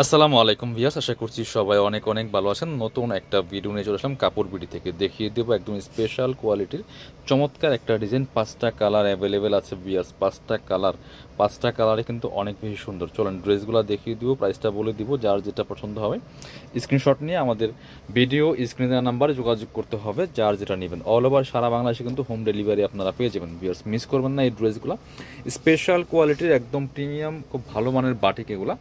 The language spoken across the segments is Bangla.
আসসালামু আলাইকুম ভিউয়ার্স, আশা করছি সবাই অনেক অনেক ভালো আছেন। নতুন একটা ভিডিও নিয়ে চলে আসলাম কাপড় বিডি থেকে। দেখিয়ে দেবো একদম স্পেশাল কোয়ালিটির চমৎকার একটা ডিজাইন। 5টা কালার অ্যাভেলেবেল আছে ভিউয়ার্স, 5টা কালারে কিন্তু অনেক বেশি সুন্দর। চলেন ড্রেসগুলো দেখিয়ে দিব, প্রাইসটা বলে দিব, যার যেটা পছন্দ হবে স্ক্রিনশট নিয়ে আমাদের ভিডিও স্ক্রিনে দেওয়া নাম্বারে যোগাযোগ করতে হবে, যার যেটা নেবেন। অল ওভার সারা বাংলাদেশে কিন্তু হোম ডেলিভারি আপনারা পেয়ে যাবেন ভিউয়ার্স, মিস করবেন না এই ড্রেসগুলো। স্পেশাল কোয়ালিটির একদম প্রিমিয়াম, খুব ভালো মানের বাটিক এগুলা,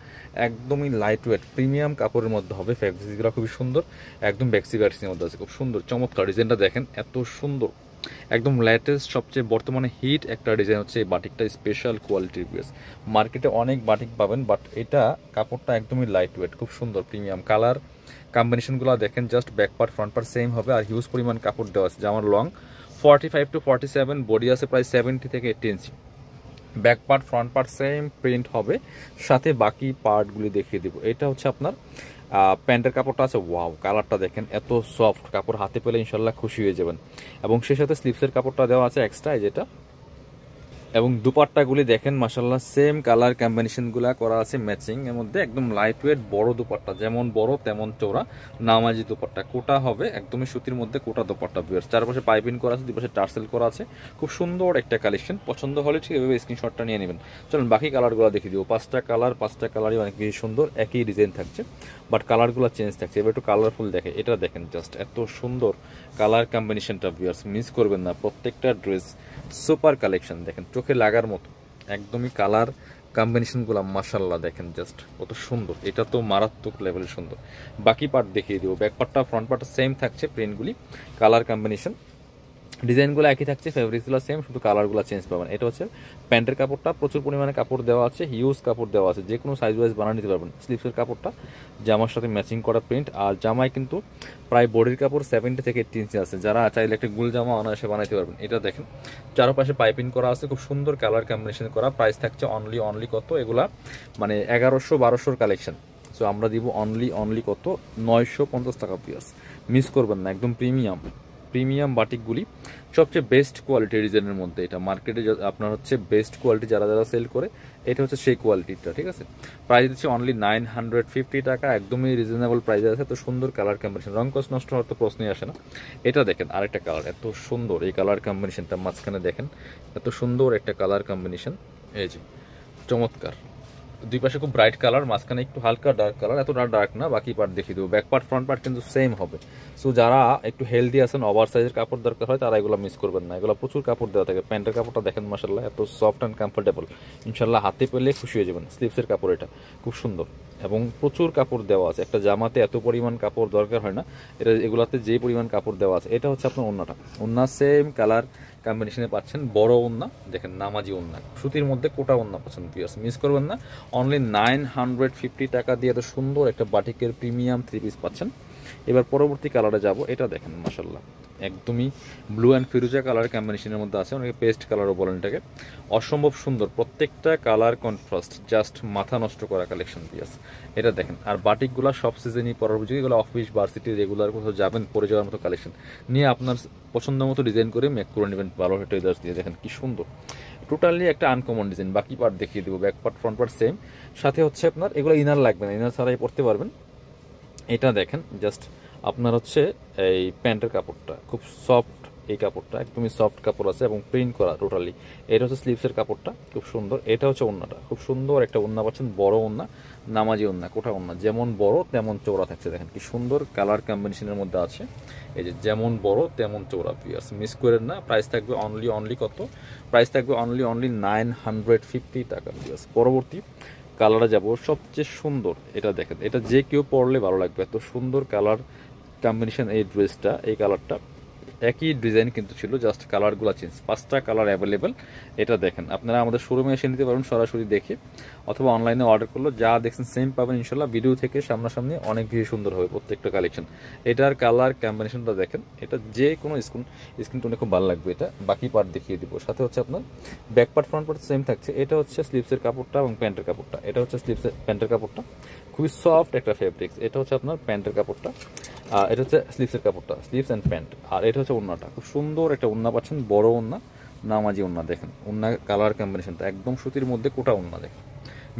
একদমই লাইট ওয়েট প্রিমিয়াম কাপড়ের মধ্যে হবে। ফ্যাব্রিক্সগুলো খুবই সুন্দর, একদম ব্যাক্সি ব্যাক্সির মধ্যে আছে, খুব সুন্দর চমৎকার ডিজাইনটা দেখেন, এত সুন্দর, একদম লেটেস্ট সবচেয়ে বর্তমানে হিট একটা ডিজাইন হচ্ছে এই বাটিকটা। স্পেশাল কোয়ালিটির ড্রেস, মার্কেটে অনেক বাটিক পাবেন, বাট এটা কাপড়টা একদমই লাইট ওয়েট, খুব সুন্দর প্রিমিয়াম কালার কম্বিনেশনগুলো দেখেন। Just back part front part same হবে, আর হিউজ পরিমাণ কাপড় দেওয়া আছে। যেমন লং 45 to 47, বডি আছে প্রায় 70 থেকে 80 ইঞ্চি। Back part front part same print হবে, সাথে বাকি পার্টগুলি দেখিয়ে দেবো। এটা হচ্ছে আপনার প্যান্টের কাপড়টা আছে, ওয়াও কালারটা দেখেন, এত সফট কাপড়, হাতে পেলে ইনশাল্লাহ খুশি হয়ে যাবেন। এবং সেই সাথে স্লিপসের কাপড়টা দেওয়া আছে এক্সট্রা, যেটা। এবং দুপাট্টাগুলি দেখেন মাশাল্লাহ, সেম কালার কম্বিনেশনগুলো করা আছে ম্যাচিং এর মধ্যে, একদম লাইট ওয়েট বড় দুপাট্টা, যেমন বড় তেমন চওড়া নামাজি দুপাট্টা। কোটা হবে একদমই সুতির মধ্যে, কোটা দুপাট্টা বিয়ার্স, চারপাশে পাইপিং করা আছে, দুই পাশে টার্সেল করা আছে, খুব সুন্দর একটা কালেকশন। পছন্দ হলে ঠিক এভাবে স্ক্রিনশটটা নিয়ে নেবেন। চলুন বাকি কালারগুলো দেখিয়ে দিব। 5টা কালারই অনেক বেশি সুন্দর, একই ডিজাইন থাকছে, বাট কালারগুলো চেঞ্জ থাকছে। এবার একটু কালারফুল দেখে, এটা দেখেন জাস্ট এত সুন্দর কালার কম্বিনেশনটা ভিউয়ার্স, মিস করবেন না। প্রত্যেকটা ড্রেস সুপার কালেকশন, দেখেন চোখে লাগার মতো, একদমই কালার কম্বিনেশনগুলো মাশাল্লাহ দেখেন জাস্ট কত সুন্দর। এটা তো মারাত্মক লেভেলের সুন্দর। বাকি পার্ট দেখিয়ে দিব। ব্যাক পার্টটা ফ্রন্ট পার্টটা সেম থাকছে, প্রিন্টগুলি কালার কম্বিনেশন ডিজাইনগুলো একই থাকছে, ফেব্রিক্সগুলো সেম, শুধু কালারগুলো চেঞ্জ পাবেন। এটা হচ্ছে প্যান্টের কাপড়টা, প্রচুর পরিমাণে কাপড় দেওয়া আছে, হিউজ কাপড় দেওয়া আছে, যে কোনো সাইজ ওয়াইজ বানিয়ে নিতে পারবেন। স্লিপসের কাপড়টা জামার সাথে ম্যাচিং করা প্রিন্ট, আর জামায় কিন্তু প্রায় বডির কাপড় 70 থেকে 80 ইঞ্চি আছে, যারা চাইলে একটা গুল জামা অনায়াসে বানাইতে পারবেন। এটা দেখেন চারপাশে পাইপিং করা আছে, খুব সুন্দর কালার কম্বিনেশন করা। প্রাইস থাকছে অনলি কত, এগুলা মানে 1100-1200 কালেকশন। সো আমরা দিব অনলি কত, 950 টাকা পিস। মিস করবেন না, একদম প্রিমিয়াম বাটিকগুলি, সবচেয়ে বেস্ট কোয়ালিটি ডিজাইনের মধ্যে। এটা মার্কেটে আপনার হচ্ছে বেস্ট কোয়ালিটি যারা যারা সেল করে, এটা হচ্ছে সেই কোয়ালিটিটা, ঠিক আছে। প্রাইস দিচ্ছে অনলি 950 টাকা, একদমই রিজনেবল প্রাইসে আছে। তো সুন্দর কালার কম্বিনেশন, রং কস নষ্ট হওয়ার তো প্রশ্নই আসে না। এটা দেখেন আরেকটা কালার, এত সুন্দর এই কালার কম্বিনেশনটা, মাঝখানে দেখেন এত সুন্দর একটা কালার কম্বিনেশন, এই যে চমৎকার। দুই পাশে খুব ব্রাইট কালার, মাঝখানে একটু হালকা ডার্ক কালার, এতটা ডার্ক না। বাকি পার্ট দেখিয়ে দেবো। ব্যাক পার্ট ফ্রন্ট পার্ট কিন্তু সেম হবে। সো যারা একটু হেলদি আছেন, ওভার সাইজের কাপড় দরকার হয়, তারা এগুলো মিস করবেন না। এগুলো প্রচুর কাপড় দেওয়া থাকে। প্যান্টের কাপড়টা দেখেন মাশাল্লাহ, এত সফট অ্যান্ড কমফোর্টেবল, ইনশাল্লাহ হাতে পেলে খুশি হয়ে যাবেন। স্লিপসের কাপড় এটা খুব সুন্দর, এবং প্রচুর কাপড় দেওয়া আছে। একটা জামাতে এত পরিমাণ কাপড় দরকার হয় না, এটা এগুলাতে যে পরিমাণ কাপড় দেওয়া আছে। এটা হচ্ছে আপনার ওন্নাটা, ওন্না সেম কালার কম্বিনেশনে পাচ্ছেন, বড় ওন্না দেখেন, নামাজি ওন্না, সুতির মধ্যে কোটা ওন্না পাচ্ছেন পিয়াস, মিস করবেন না। অনলি 950 টাকা দিয়ে এত সুন্দর একটা বাটিকের প্রিমিয়াম 3 পিস পাচ্ছেন। এবার পরবর্তী কালারে যাব। এটা দেখেন মাশাল্লাহ, একদমই ব্লু অ্যান্ড ফিরোজা কালার কম্বিনেশনের মধ্যে আছে, অনেকে পেস্ট কালারও বলেন এটাকে। অসম্ভব সুন্দর প্রত্যেকটা কালার কন্ট্রাস্ট, জাস্ট মাথা নষ্ট করা কালেকশন পিয়াস। এটা দেখেন, আর বাটিকগুলো সব সিজনই পরার উপযোগী, এগুলো অফিস ভার্সিটি রেগুলার কোথাও যাবেন পরে যাওয়ার মতো কালেকশন। নিয়ে আপনার পছন্দ মতো ডিজাইন করে মেক করে নেবেন ভালো ট্রেডার্স দিয়ে। দেখেন কি সুন্দর, টোটালি একটা আনকমন ডিজাইন। বাকি পার্ট দেখিয়ে দেবো। Back part front part same, সাথে হচ্ছে আপনার এগুলো ইনার লাগবে না, ইনার ছাড়াই পরতে পারবেন। এটা দেখেন জাস্ট আপনার হচ্ছে এই প্যান্টের কাপড়টা খুব সফট, এই কাপড়টা একদমই সফট কাপড় আছে এবং প্রিন্ট করা টোটালি। এটা হচ্ছে স্লিভসের কাপড়টা খুব সুন্দর। এটা হচ্ছে ওন্নাটা, খুব সুন্দর একটা ওন্না পাচ্ছেন, বড় ওন্না, নামাজি ওন্না, কোটা ওন্না, যেমন বড় তেমন চওড়া থাকছে। দেখেন কি সুন্দর কালার কম্বিনেশনের মধ্যে আছে, এই যে যেমন বড় তেমন চওড়া পিয়ার্স, মিস করেন না। প্রাইস থাকবে অনলি কত, প্রাইস থাকবে অনলি 950 টাকা পিয়ার্স। পরবর্তী কালারে যাব, সবচেয়ে সুন্দর। এটা দেখেন, এটা যে কেউ পরলে ভালো লাগবে, এত সুন্দর কালার কম্বিনেশন এই ড্রেসটা। এই কালারটা একই ডিজাইন কিন্তু ছিল, জাস্ট কালারগুলো চেঞ্জ। 5টা কালার অ্যাভেলেবেল। এটা দেখেন, আপনারা আমাদের শোরুমে এসে নিতে পারবেন সরাসরি দেখে, অথবা অনলাইনে অর্ডার করলো যা দেখছেন সেম পাবেন ইনশাল্লাহ। ভিডিও থেকে সামনাসামনি অনেক বেশি সুন্দর হবে প্রত্যেকটা কালেকশন। এটার কালার কম্বিনেশনটা দেখেন, এটা যে কোনো স্কিন টোনে খুব ভালো লাগবে। এটা বাকি পার্ট দেখিয়ে দিব। সাথে হচ্ছে আপনার back part front part same থাকছে। এটা হচ্ছে স্লিভসের কাপড়টা এবং প্যান্টের কাপড়টা। এটা হচ্ছে স্লিভসের প্যান্টের কাপড়টা, খুবই সফট একটা ফেব্রিক্স। এটা হচ্ছে আপনার প্যান্টের কাপড়টা, এটা হচ্ছে স্লিভসের কাপড়টা, স্লিভস অ্যান্ড প্যান্ট। আর এটা হচ্ছে ওন্নাটা, খুব সুন্দর একটা ওন্না পাচ্ছেন, বড় ওন্না, নামাজি ওন্না। দেখেন ওন্না কালার কম্বিনেশনটা একদম সুতির মধ্যে কোটা ওন্না, দেখেন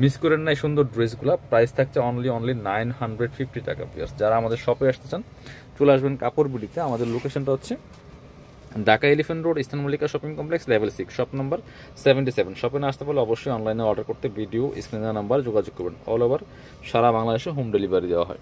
মিস করেন না এই সুন্দর ড্রেসগুলো, প্রাইস থাকছে অনলি 950 টাকা ভিউয়ার্স। যারা আমাদের শপে আসতে চান চলে আসবেন কাপড় বিডিতে। আমাদের লোকেশনটা হচ্ছে Dhaka elephant road, eastern Mallika shopping complex, level 6, shop number 77। শপে না আসতে পারলে অবশ্যই অনলাইনে অর্ডার করতে ভিডিও স্ক্রিনের নাম্বার যোগাযোগ করবেন। অল ওভার সারা বাংলাদেশে হোম ডেলিভারি দেওয়া হয়।